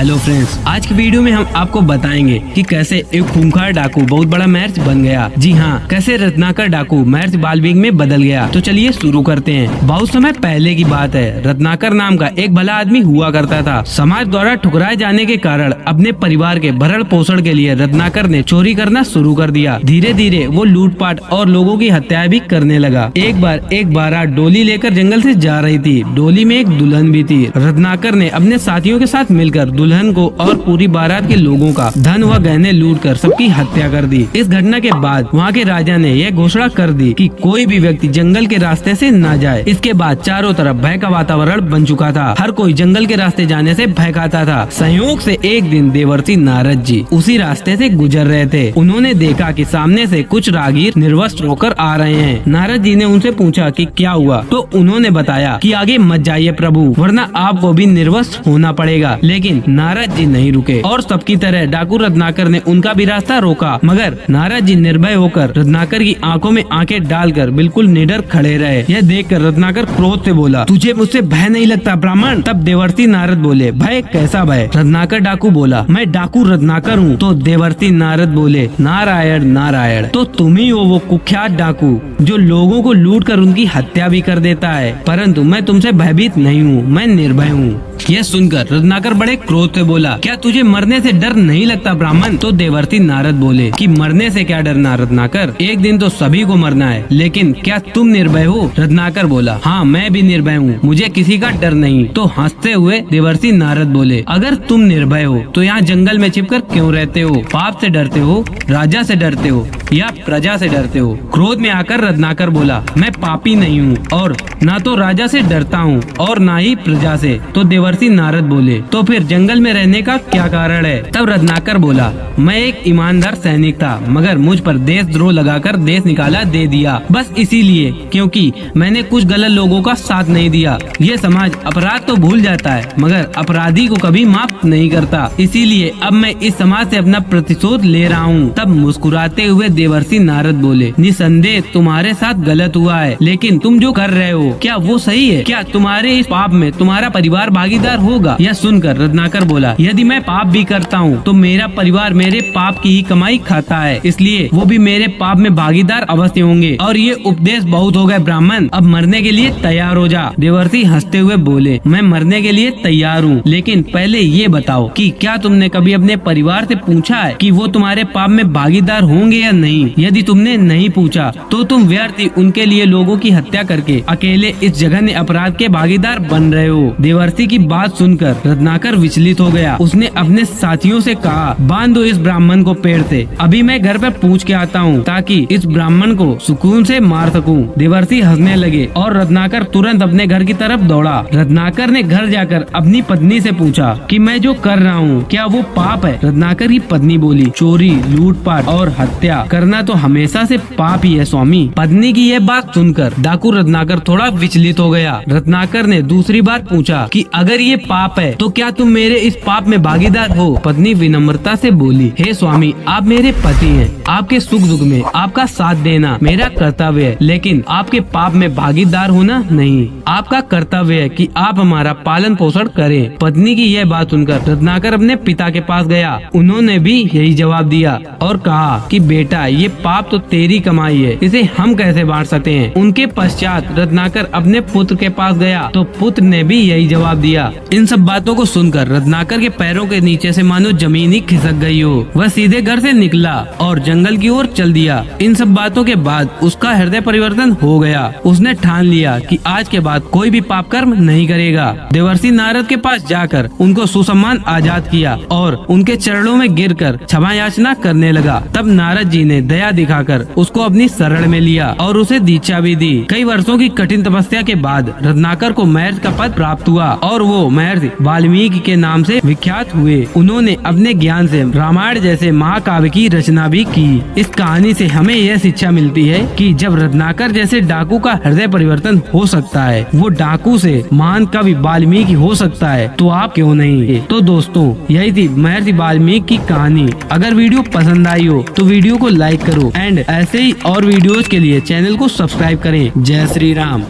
Hello friends, आज की video में हम आपको बताएंगे कि कैसे एक खूंखार डाकू बहुत बड़ा मैच बन गया। जी हाँ, कैसे रत्नाकर डाकू मैच बालवीर में बदल गया। तो चलिए शुरू करते हैं। बहुत समय पहले की बात है। रत्नाकर नाम का एक भला आदमी हुआ करता था। समाज द्वारा ठुकराए जाने के कारण अपने परिवार के भरण पोषण के लिए रत्नाकर ने चोरी करना शुरू कर दिया। धीरे धीरे वो लूटपाट और लोगों की हत्या भी करने लगा। एक बार एक बारात डोली लेकर जंगल से जा रही थी। डोली में एक दुल्हन भी थी। रत्नाकर ने अपने साथियों के साथ मिलकर दुल्हन को और पूरी बारात के लोगों का धन व गहने लूटकर सबकी हत्या कर दी। इस घटना के बाद वहाँ के राजा ने यह घोषणा कर दी कि कोई भी व्यक्ति जंगल के रास्ते से न जाए। इसके बाद चारों तरफ भय का वातावरण बन चुका था। हर कोई जंगल के रास्ते जाने से भय खाता था। संयोग से एक दिन देवर्षि नारद जी उसी रास्ते से गुजर रहे थे। उन्होंने देखा कि सामने से कुछ राहगीर निर्वस्त्र होकर आ रहे हैं। नारद जी ने उनसे पूछा कि क्या हुआ, तो उन्होंने बताया कि आगे मत जाइए प्रभु, वरना आपको भी निर्वस्त्र होना पड़ेगा। लेकिन नारद जी नहीं रुके और सबकी तरह डाकू रत्नाकर ने उनका भी रास्ता रोका। मगर नारद जी निर्भय होकर रत्नाकर की आंखों में आंखें डालकर बिल्कुल निडर खड़े रहे। यह देखकर रत्नाकर क्रोध से बोला, तुझे मुझसे भय नहीं लगता ब्राह्मण? तब देवर्षि नारद बोले, भय? कैसा भय? रत्नाकर डाकू बोला, मैं डाकू रत्नाकर हूँ। तो देवर्षि नारद बोले, नारायण नारायण, तो तुम ही हो वो कुख्यात डाकू जो लोगों को लूट कर उनकी हत्या भी कर देता है। परंतु मैं तुमसे भयभीत नहीं हूँ, मैं निर्भय हूँ। यह सुनकर रत्नाकर बड़े क्रोध से बोला, क्या तुझे मरने से डर नहीं लगता ब्राह्मण? तो देवर्षि नारद बोले कि मरने से क्या डरना रत्नाकर, एक दिन तो सभी को मरना है। लेकिन क्या तुम निर्भय हो? रत्नाकर बोला, हाँ मैं भी निर्भय हूँ, मुझे किसी का डर नहीं। तो हंसते हुए देवर्षि नारद बोले, अगर तुम निर्भय हो तो यहाँ जंगल में छिपकर क्यों रहते हो? पाप से डरते हो, राजा से डरते हो या प्रजा से डरते हो? क्रोध में आकर रत्नाकर बोला, मैं पापी नहीं हूँ और ना तो राजा से डरता हूँ और ना ही प्रजा से। तो देवर्षि नारद बोले, तो फिर जंगल में रहने का क्या कारण है? तब रत्नाकर बोला, मैं एक ईमानदार सैनिक था, मगर मुझ पर देशद्रोह लगाकर देश निकाला दे दिया, बस इसीलिए, क्योंकि मैंने कुछ गलत लोगों का साथ नहीं दिया। ये समाज अपराध तो भूल जाता है मगर अपराधी को कभी माफ नहीं करता, इसीलिए अब मैं इस समाज से अपना प्रतिशोध ले रहा हूँ। तब मुस्कुराते हुए देवर्षि नारद बोले, निसंदेह तुम्हारे साथ गलत हुआ है, लेकिन तुम जो कर रहे हो क्या वो सही है? क्या तुम्हारे इस पाप में तुम्हारा परिवार भागीदार होगा? यह सुनकर रत्नाकर बोला, यदि मैं पाप भी करता हूँ तो मेरा परिवार मेरे पाप की ही कमाई खाता है, इसलिए वो भी मेरे पाप में भागीदार अवश्य होंगे। और ये उपदेश बहुत हो गए ब्राह्मण, अब मरने के लिए तैयार हो जा। देवर्षि हंसते हुए बोले, मैं मरने के लिए तैयार हूँ, लेकिन पहले ये बताओ कि क्या तुमने कभी अपने परिवार से पूछा है कि वो तुम्हारे पाप में भागीदार होंगे या नहीं? यदि तुमने नहीं पूछा तो तुम व्यर्थ ही उनके लिए लोगों की हत्या करके अकेले इस जघन्य अपराध के भागीदार बन रहे हो। देवर्षि की बात सुनकर रत्नाकर विचलित हो गया। उसने अपने साथियों से कहा, बांध दो इस ब्राह्मण को पेड़ से, अभी मैं घर पर पूछ के आता हूँ ताकि इस ब्राह्मण को सुकून से मार सकूं। देवर्षि हंसने लगे और रत्नाकर तुरंत अपने घर की तरफ दौड़ा। रत्नाकर ने घर जाकर अपनी पत्नी से पूछा कि मैं जो कर रहा हूँ क्या वो पाप है? रत्नाकर की पत्नी बोली, चोरी, लूटपाट और हत्या करना तो हमेशा से पाप ही है स्वामी। पत्नी की यह बात सुनकर डाकू रत्नाकर थोड़ा विचलित हो गया। रत्नाकर ने दूसरी बार पूछा कि अगर ये पाप है तो क्या तुम मेरे इस पाप में भागीदार हो? पत्नी विनम्रता से बोली, हे स्वामी, आप मेरे पति हैं, आपके सुख दुख में आपका साथ देना मेरा कर्तव्य है, लेकिन आपके पाप में भागीदार होना नहीं। आपका कर्तव्य है कि आप हमारा पालन पोषण करें। पत्नी की यह बात सुनकर रत्नाकर अपने पिता के पास गया। उन्होंने भी यही जवाब दिया और कहा कि बेटा, ये पाप तो तेरी कमाई है, इसे हम कैसे बांट सकते हैं? उनके पश्चात रत्नाकर अपने पुत्र के पास गया तो पुत्र ने भी यही जवाब दिया। इन सब बातों को सुनकर रत्नाकर के पैरों के नीचे से मानो जमीन ही खिसक गई हो। वह सीधे घर से निकला और जंगल की ओर चल दिया। इन सब बातों के बाद उसका हृदय परिवर्तन हो गया। उसने ठान लिया कि आज के बाद कोई भी पाप कर्म नहीं करेगा। देवर्षि नारद के पास जाकर उनको सुसम्मान आजाद किया और उनके चरणों में गिरकर क्षमा याचना करने लगा। तब नारद जी ने दया दिखाकर उसको अपनी शरण में लिया और उसे दीक्षा भी दी। कई वर्षों की कठिन तपस्या के बाद रत्नाकर को महर्षि का पद प्राप्त हुआ और वो महर्षि वाल्मीकि के नाम से विख्यात हुए। उन्होंने अपने ज्ञान से रामायण जैसे महाकाव्य की रचना भी की। इस कहानी से हमें यह शिक्षा मिलती है कि जब रत्नाकर जैसे डाकू का हृदय परिवर्तन हो सकता है, वो डाकू से महान कवि वाल्मीकि हो सकता है, तो आप क्यों नहीं? तो दोस्तों, यही थी महर्षि वाल्मीकि की कहानी। अगर वीडियो पसंद आई हो तो वीडियो को लाइक करो एंड ऐसे ही और वीडियोस के लिए चैनल को सब्सक्राइब करें। जय श्री राम।